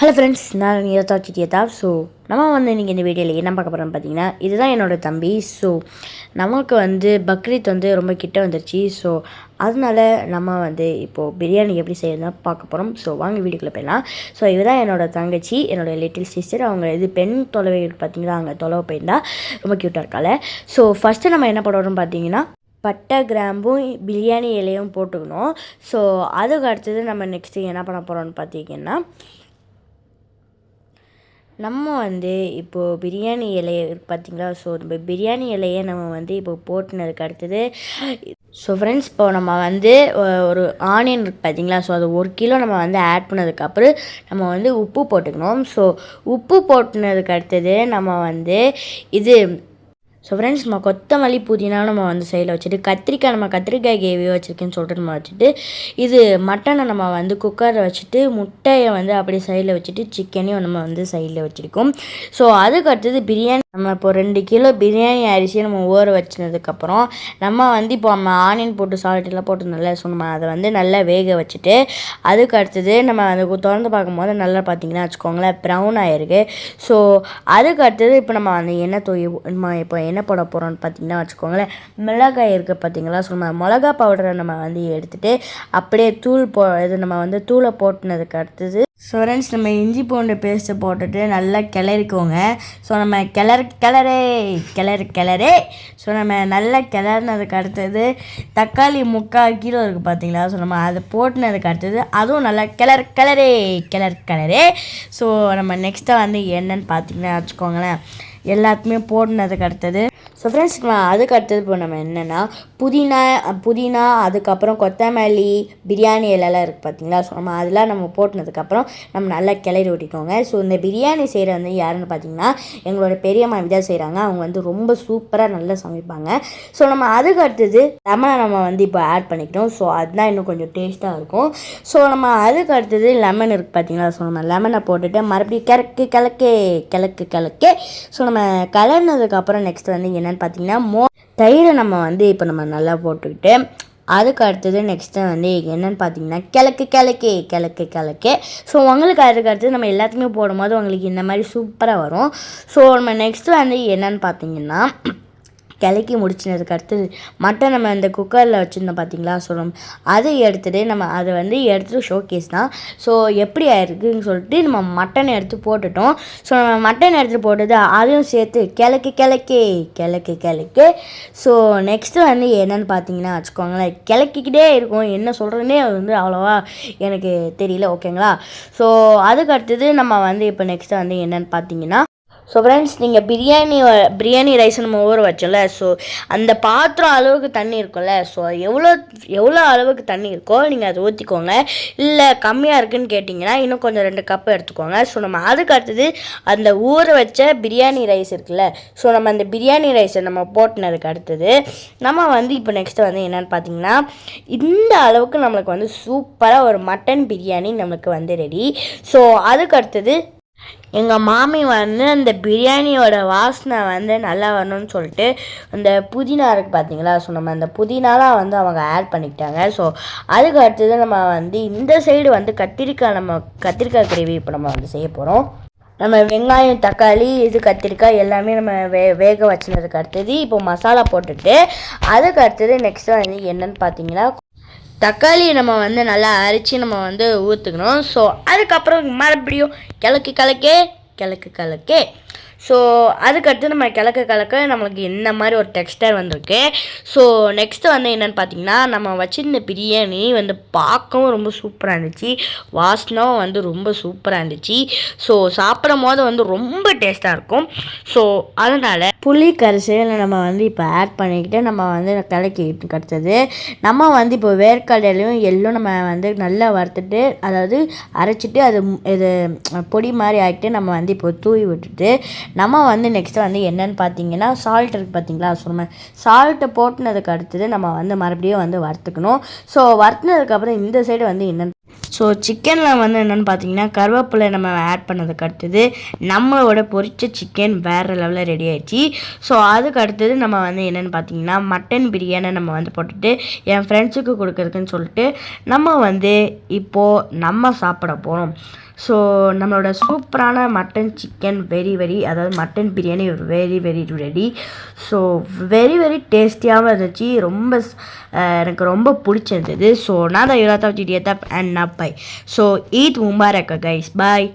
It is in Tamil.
ஹலோ ஃப்ரெண்ட்ஸ், நான் நியதா சிட்டியதா. ஸோ நம்ம இன்றைக்கி இந்த வீடியோவில் என்ன பார்க்க போகிறோம்னு பார்த்தீங்கன்னா, இதுதான் என்னோடய தம்பி. ஸோ நமக்கு பக்ரீத் ரொம்ப கிட்ட வந்துருச்சு. ஸோ அதனால நம்ம இப்போது பிரியாணி எப்படி செய்யறதுனா பார்க்க போகிறோம். ஸோ வாங்க வீடியோக்குள்ளே போயிடலாம். ஸோ இதுதான் என்னோடய தங்கச்சி, என்னோடய லிட்டில் சிஸ்டர். அவங்க பெண் தொலைவை பார்த்தீங்கன்னா அங்கே தொலைவை போயிருந்தா ரொம்ப க்யூட்டாக இருக்கால. ஸோ ஃபஸ்ட்டு நம்ம என்ன பண்ணுறோம்னு பார்த்தீங்கன்னா, பட்டை கிராம்பும் பிரியாணி இலையும் போட்டுக்கணும். ஸோ அதுக்கு அடுத்தது நம்ம நெக்ஸ்ட்டு என்ன பண்ண போகிறோம்னு பார்த்தீங்கன்னா, நம்ம இப்போது பிரியாணி இலையை பார்த்திங்களா. ஸோ நம்ம பிரியாணி இலையை நம்ம இப்போது போட்டுனதுக்கு அடுத்தது. ஸோ ஃப்ரெண்ட்ஸ், இப்போ நம்ம ஒரு ஆனியன் இருக்குது பார்த்திங்களா. ஸோ அது 1 கிலோ நம்ம ஆட் பண்ணதுக்கப்புறம் நம்ம உப்பு போட்டுக்கணும். ஸோ உப்பு போட்டுனதுக்கு அடுத்தது நம்ம இது ஃப்ரெண்ட்ஸ், நம்ம கொத்தமல்லி புதினா நம்ம சைடில் வச்சுட்டு, கத்திரிக்காய் கிரேவி வச்சுருக்கேன்னு சொல்லிட்டு நம்ம வச்சுட்டு, இது மட்டனை நம்ம குக்கரில் வச்சுட்டு, முட்டையை அப்படியே சைடில் வச்சுட்டு, சிக்கனையும் நம்ம சைடில் வச்சுருக்கோம். ஸோ அதுக்கு அடுத்தது பிரியாணி. நம்ம இப்போ 2 கிலோ பிரியாணி அரிசியை நம்ம ஊற வச்சினதுக்கப்புறம் நம்ம இப்போ நம்ம ஆனியன் போட்டு சால்ட்டெல்லாம் போட்டுருந்தோம்ல. ஸோ நம்ம அதை நல்லா வேக வச்சுட்டு, அதுக்கு அடுத்தது நம்ம திறந்து பார்க்கும்போது நல்லா பார்த்திங்கன்னா வச்சுக்கோங்களேன், ப்ரௌன் ஆகிருக்கு. ஸோ அதுக்கு அடுத்தது இப்போ நம்ம எண்ணெய் நம்ம இப்போ என்ன போட போகிறோம்னு பார்த்திங்கன்னா வச்சுக்கோங்களேன், மிளகாய் இருக்குது பார்த்திங்களா. ஸோ நம்ம மிளகா பவுடரை நம்ம எடுத்துகிட்டு அப்படியே இது நம்ம தூளை போட்டுனதுக்கு அடுத்தது. ஸோ ஃப்ரெண்ட்ஸ், நம்ம இஞ்சி பூண்டு பேஸ்ட்டு போட்டுட்டு நல்லா கிளறிக்கோங்க. ஸோ நம்ம கிளறே. ஸோ நம்ம நல்லா கிளறினதுக்கு அடுத்தது தக்காளி 3/4 கிலோ இருக்குது பார்த்தீங்களா. ஸோ நம்ம அதை போட்டுனதுக்கு அடுத்தது அதுவும் நல்லா கிளறே. ஸோ நம்ம நெக்ஸ்ட்டாக என்னன்னு பார்த்தீங்கன்னா வச்சுக்கோங்களேன், எல்லாத்துமே போட்டுனதுக்கு அடுத்தது. ஸோ ஃப்ரெண்ட்ஸ், அதுக்கு அடுத்தது இப்போ நம்ம என்னென்னா புதினா அதுக்கப்புறம் கொத்தமல்லி பிரியாணி இலைலாம் இருக்குது பார்த்தீங்களா. ஸோ நம்ம அதெல்லாம் நம்ம போட்டுனதுக்கப்புறம் நம்ம நல்லா கிளறி விட்டிக்கோங்க. ஸோ இந்த பிரியாணி செய்கிற யாருன்னு பார்த்தீங்கன்னா எங்களோட பெரியம்மா தான் செய்கிறாங்க. அவங்க ரொம்ப சூப்பராக நல்லா சமைப்பாங்க. ஸோ நம்ம அதுக்கு அடுத்தது லெமனை நம்ம இப்போ ஆட் பண்ணிக்கணும். ஸோ அதுதான் இன்னும் கொஞ்சம் டேஸ்ட்டாக இருக்கும். ஸோ நம்ம அதுக்கு அடுத்தது லெமன் இருக்குது பார்த்தீங்களா. ஸோ நம்ம லெமனை போட்டுட்டு மறுபடியும் கிளக்கு. ஸோ நம்ம கலர்னதுக்கப்புறம் நெக்ஸ்ட் என்னென்னு பார்த்தீங்கன்னா தயிரை நம்ம இப்போ நம்ம நல்லா போட்டுக்கிட்டு, அதுக்கு அடுத்தது நெக்ஸ்ட்டு என்னென்னு பார்த்தீங்கன்னா கிழக்கு. ஸோ உங்களுக்கு அதுக்கு அடுத்தது நம்ம எல்லாத்தையுமே போடும்போது உங்களுக்கு இந்த மாதிரி சூப்பராக வரும். ஸோ நம்ம நெக்ஸ்ட்டு என்னென்னு பார்த்தீங்கன்னா, கிளக்கி முடிச்சினதுக்கு அடுத்தது மட்டன் நம்ம இந்த குக்கரில் வச்சுருந்தோம் பார்த்தீங்களா. ஸோ அதை எடுத்துகிட்டு நம்ம அதை எடுத்துகிட்டு ஷோகேஸ் தான். ஸோ எப்படி ஆயிருக்குன்னு சொல்லிட்டு நம்ம மட்டன் எடுத்து போட்டுட்டோம். ஸோ நம்ம மட்டன் எடுத்து போட்டது அதையும் சேர்த்து கிளக்கு. ஸோ நெக்ஸ்ட்டு என்னென்னு பார்த்தீங்கன்னா வச்சுக்கோங்களேன், கிளக்கிக்கிட்டே இருக்கும். என்ன சொல்கிறதுனே அவ்வளோவா எனக்கு தெரியல. ஓகேங்களா. ஸோ அதுக்கு அடுத்தது நம்ம இப்போ நெக்ஸ்ட்டு என்னென்னு பார்த்தீங்கன்னா, ஸோ ஃப்ரெண்ட்ஸ், நீங்கள் பிரியாணி ரைஸ் நம்ம ஊற வச்சோம்ல. ஸோ அந்த பாத்திரம் அளவுக்கு தண்ணி இருக்கும்ல. ஸோ எவ்வளோ அளவுக்கு தண்ணி இருக்கோ நீங்கள் அதை ஊற்றிக்கோங்க. இல்லை கம்மியாக இருக்குதுன்னு கேட்டிங்கன்னா இன்னும் கொஞ்சம் 2 கப்பு எடுத்துக்கோங்க. ஸோ நம்ம அதுக்கு அடுத்தது அந்த ஊற வச்ச பிரியாணி ரைஸ் இருக்குல்ல. ஸோ நம்ம அந்த பிரியாணி ரைஸை நம்ம போட்டுனதுக்கு அடுத்தது நம்ம இப்போ நெக்ஸ்ட்டு என்னென்னு பார்த்தீங்கன்னா, இந்த அளவுக்கு நம்மளுக்கு சூப்பராக ஒரு மட்டன் பிரியாணி நம்மளுக்கு ரெடி. ஸோ அதுக்கு அடுத்தது எங்கள் மாமி அந்த பிரியாணியோட வாசனை நல்லா வரணும்னு சொல்லிட்டு அந்த புதினா இருக்குது பார்த்தீங்களா. ஸோ நம்ம அந்த புதினாலாம் அவங்க ஆட் பண்ணிக்கிட்டாங்க. ஸோ அதுக்கு அடுத்தது நம்ம இந்த சைடு கத்திரிக்காய் கிரேவி இப்போ நம்ம செய்ய போகிறோம். நம்ம வெங்காயம் தக்காளி கத்திரிக்காய் எல்லாமே நம்ம வேக வச்சுனதுக்கு அடுத்தது இப்போ மசாலா போட்டுட்டு, அதுக்கு அடுத்தது நெக்ஸ்ட்டு என்னென்னு பார்த்தீங்கன்னா, தக்காளி நம்ம நல்லா அரைச்சி நம்ம ஊற்றுக்கணும். ஸோ அதுக்கப்புறம் மறுபடியும் கிழக்கு. ஸோ அதுக்கடுத்து நம்ம கிழக்க நம்மளுக்கு இந்த மாதிரி ஒரு டெக்ஸ்டர் வந்திருக்கு. ஸோ நெக்ஸ்ட்டு என்னென்னு பார்த்தீங்கன்னா, நம்ம வச்சுருந்த பிரியாணி பார்க்கவும் ரொம்ப சூப்பராக இருந்துச்சு, வாசனம் ரொம்ப சூப்பராக இருந்துச்சு. ஸோ சாப்பிடும் போது ரொம்ப டேஸ்ட்டாக இருக்கும். ஸோ அதனால் புளி கரைசலை நம்ம இப்போ ஆட் பண்ணிக்கிட்டு நம்ம கிளக்கி கிடச்சது. நம்ம இப்போ வேர்க்கடலையும் எள்ளும் நம்ம நல்லா வறுத்துட்டு, அதாவது அரைச்சிட்டு அது இது பொடி மாதிரி ஆகிட்டு நம்ம இப்போ தூவி விட்டுட்டு நம்ம நெக்ஸ்ட்டு என்னென்னு பார்த்தீங்கன்னா, சால்ட் இருக்குது பார்த்தீங்களா. ஸோ நம்ம சால்ட்டை போட்டுனதுக்கு அடுத்தது நம்ம மறுபடியும் வறுத்துக்கணும். ஸோ வறுத்துனதுக்கப்புறம் இந்த சைடு என்னென்னு, ஸோ சிக்கனில் என்னென்னு பார்த்தீங்கன்னா, கருவேப்பிலை நம்ம ஆட் பண்ணதுக்கு அடுத்தது நம்மளோட பொரிச்ச சிக்கன் வேறு லெவலில் ரெடி ஆகிடுச்சு. ஸோ அதுக்கு அடுத்தது நம்ம என்னென்னு பார்த்தீங்கன்னா, மட்டன் பிரியாணி நம்ம போட்டுட்டு என் ஃப்ரெண்ட்ஸுக்கு கொடுக்குறதுக்குன்னு சொல்லிட்டு நம்ம இப்போது நம்ம சாப்பிட போகிறோம். ஸோ நம்மளோட சூப்பரான மட்டன் சிக்கன் அதாவது mutton biryani very very ready. So very very டேஸ்டியாகவும் இருந்துச்சு, ரொம்ப எனக்கு ரொம்ப பிடிச்சிருந்தது. ஸோ நான் தான் யுவராதா ஜிடியதப் அண்ட் நப்பை. ஸோ ஈத் முபாரக் கைஸ், பாய்.